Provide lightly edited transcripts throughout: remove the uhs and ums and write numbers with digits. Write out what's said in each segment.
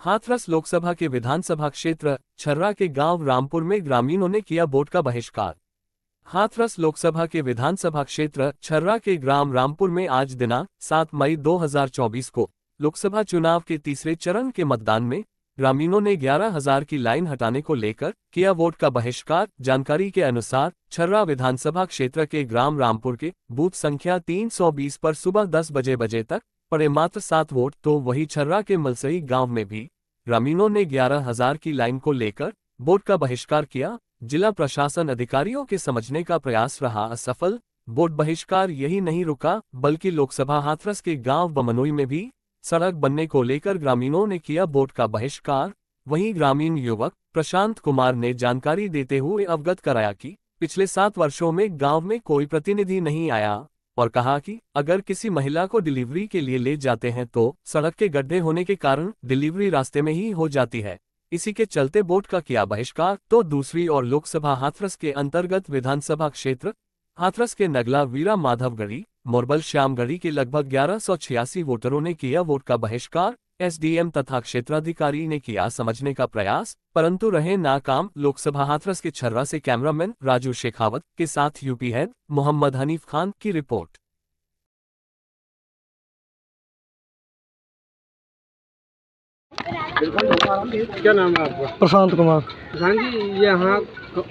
हाथरस लोकसभा के विधानसभा क्षेत्र छर्रा के गांव रामपुर में ग्रामीणों ने किया वोट का बहिष्कार। हाथरस लोकसभा के विधानसभा क्षेत्र छर्रा के ग्राम रामपुर में आज दिनांक 7 मई 2024 को लोकसभा चुनाव के तीसरे चरण के मतदान में ग्रामीणों ने 11,000 की लाइन हटाने को लेकर किया वोट का बहिष्कार। जानकारी के अनुसार छर्रा विधानसभा क्षेत्र के ग्राम रामपुर के बूथ संख्या 320 पर सुबह 10 बजे तक पड़े मात्र 7 वोट, तो वही छर्रा के मलसई गांव में भी ग्रामीणों ने 11,000 की लाइन को लेकर वोट का बहिष्कार किया। जिला प्रशासन अधिकारियों के समझने का प्रयास रहा असफल। वोट बहिष्कार यही नहीं रुका, बल्कि लोकसभा हाथरस के गांव बमनोई में भी सड़क बनने को लेकर ग्रामीणों ने किया वोट का बहिष्कार। वहीं ग्रामीण युवक प्रशांत कुमार ने जानकारी देते हुए अवगत कराया कि पिछले 7 वर्षों में गांव में कोई प्रतिनिधि नहीं आया और कहा कि अगर किसी महिला को डिलीवरी के लिए ले जाते हैं तो सड़क के गड्ढे होने के कारण डिलीवरी रास्ते में ही हो जाती है। इसी के चलते वोट का किया बहिष्कार। तो दूसरी ओर लोकसभा हाथरस के अंतर्गत विधानसभा क्षेत्र हाथरस के नगला वीरा माधवगढ़ी मोरबल श्यामगढ़ी के लगभग 1186 वोटरों ने किया वोट का बहिष्कार। एसडीएम तथा क्षेत्राधिकारी ने किया समझने का प्रयास, परंतु रहे नाकाम। लोकसभा हाथरस के छर्रा से कैमरामैन राजू शेखावत के साथ यूपी हेड मोहम्मद हनीफ खान की रिपोर्ट। क्या नाम है आपका? प्रशांत कुमार। प्रशांत जी, ये यहाँ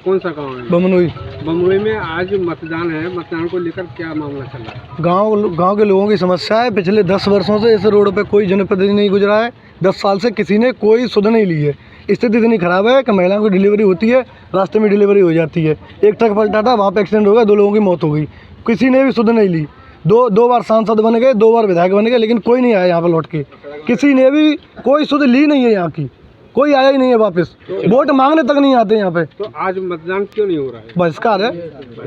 कौन सा गांव है? बमनोई। बमनोई में आज मतदान है, मतदान को लेकर क्या मामला चल रहा है? गांव के लोगों की समस्या है। पिछले 10 वर्षों से इस रोड पे कोई जनप्रतिनिधि नहीं गुजरा है। 10 साल से किसी ने कोई सुध नहीं ली है। स्थिति इतनी खराब है कि महिलाओं की डिलीवरी होती है, रास्ते में डिलीवरी हो जाती है। एक ट्रक पलटा था, वहाँ पे एक्सीडेंट हो गया, 2 लोगों की मौत हो गई। किसी ने भी सुध नहीं ली। दो बार सांसद बन गए, 2 बार विधायक बन गए, लेकिन कोई नहीं आया यहाँ पर लौट के। किसी ने भी कोई सुध ली नहीं है, यहाँ की कोई आया ही नहीं है वापस। वोट मांगने तक नहीं आते यहाँ पे। तो आज मतदान क्यों नहीं हो रहा है? बहिष्कार है,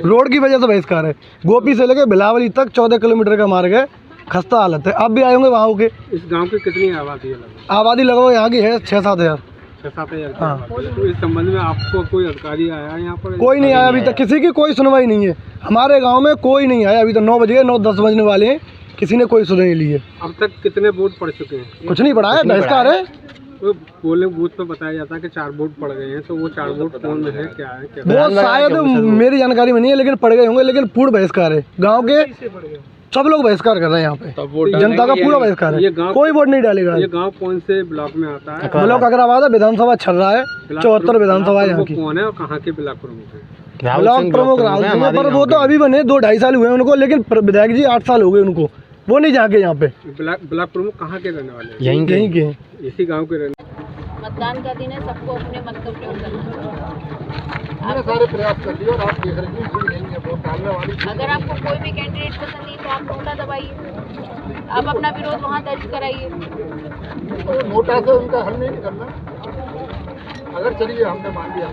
रोड की वजह से बहिष्कार है। गोपी से लेके बिलावली तक 14 किलोमीटर का मार्ग है, खस्ता हालत है। अब भी आए होंगे वहाँ के। इस गांव की कितनी आबादी है? आबादी लगभग यहाँ की है 6-7 हज़ार। 6-7 हज़ार। हाँ। तो इस संबंध में आपको कोई अधिकारी आया यहाँ पर? कोई नहीं आया अभी तक, किसी की कोई सुनवाई नहीं है। हमारे गाँव में कोई नहीं आया अभी तक। 9 बज गए, 9-10 बजने वाले हैं, किसी ने कोई सुध नहीं ली है। अब तक कितने वोट पड़ चुके हैं? कुछ नहीं पड़ा है, बहिष्कार है। तो पोलिंग बूथ पे बताया जाता है कि 4 वोट पड़ गए हैं, तो वो 4 वोट कौन में है, क्या है? वो शायद मेरी जानकारी में नहीं है, लेकिन पड़ गए होंगे। लेकिन पूर्ण बहिष्कार है। गाँव के सब लोग बहिष्कार कर रहे हैं यहाँ पे। जनता का पूरा बहिष्कार है। कोई वोट नहीं डालेगा। ये गांव कौन से ब्लॉक में आता है? ब्लॉक अग्रवाल है, विधानसभा छर्रा है, 74 विधानसभा यहाँ की। कौन है और कहाँ के ब्लॉक प्रमुख है? ब्लॉक प्रमुख राहुल सिंह है, पर वो तो अभी बने 2-2.5 साल हुए उनको, लेकिन विधायक जी 8 साल हो गए उनको। वो नहीं जाके यहाँ पे। ब्लॉक प्रमुख कहाँ के रहने वाले हैं? यहीं के हैं, इसी गाँव के रहने। मतदान का दिन है, सबको अपने मत का प्रयोग करना चाहिए। हमने सारे प्रयास कर दिए और आप देख रहे हैं कोई नहीं है वोट डालने वाली। अगर आपको कोई भी कैंडिडेट पसंद नहीं तो आप नोटा दबाइए, आप अपना विरोध वहाँ दर्ज कराइए। तो नोटा से उनका हल नहीं करना। अगर चलिए हमने मान लिया,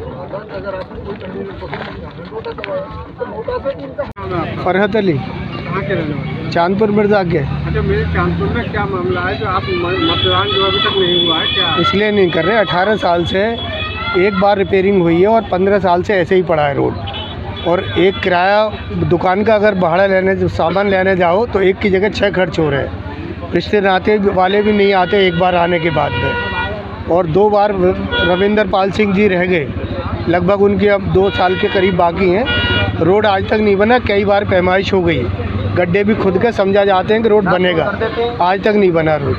अगर आपको कोई कैंडिडेट पसंद नहीं है नोटा दबाया, तो नोटा से उनका। फरहत अली। कहाँ के रहने वाले? चांदपुर मिर्जा के। अच्छा, मेरे चांदपुर में क्या मामला है जो आप मतदान जो अभी तक नहीं हुआ है, क्या? इसलिए नहीं कर रहे, 18 साल से एक बार रिपेयरिंग हुई है और 15 साल से ऐसे ही पड़ा है रोड। और एक किराया दुकान का अगर भाड़ा लेने सामान लेने जाओ तो एक की जगह 6 खर्च हो रहे हैं। रिश्ते नाते वाले भी नहीं आते एक बार आने के बाद में। और 2 बार रविंदर पाल सिंह जी रह गए, लगभग उनकी अब 2 साल के करीब बाकी हैं। रोड आज तक नहीं बना, कई बार पैमाइश हो गई, गड्ढे भी खुद के समझा जाते हैं कि रोड बनेगा, आज तक नहीं बना रोड।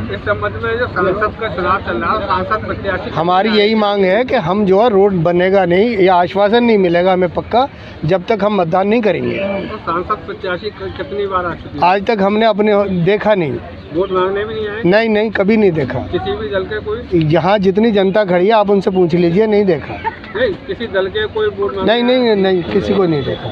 इस संबंध में जो सांसद का चुनाव चल रहा है, सांसद प्रत्याशी, हमारी यही मांग है कि हम जो है रोड बनेगा नहीं, ये आश्वासन नहीं मिलेगा हमें पक्का जब तक हम मतदान नहीं करेंगे। तो सांसद प्रत्याशी कितनी बार आ चुकी है? आज तक हमने अपने देखा नहीं। वोट मांगने भी नहीं आए? नहीं, कभी नहीं देखा। किसी भी दल के कोई? यहाँ जितनी जनता खड़ी है आप उनसे पूछ लीजिए, नहीं देखा। नहीं, किसी दल के कोई वोट नहीं, किसी को नहीं देखा।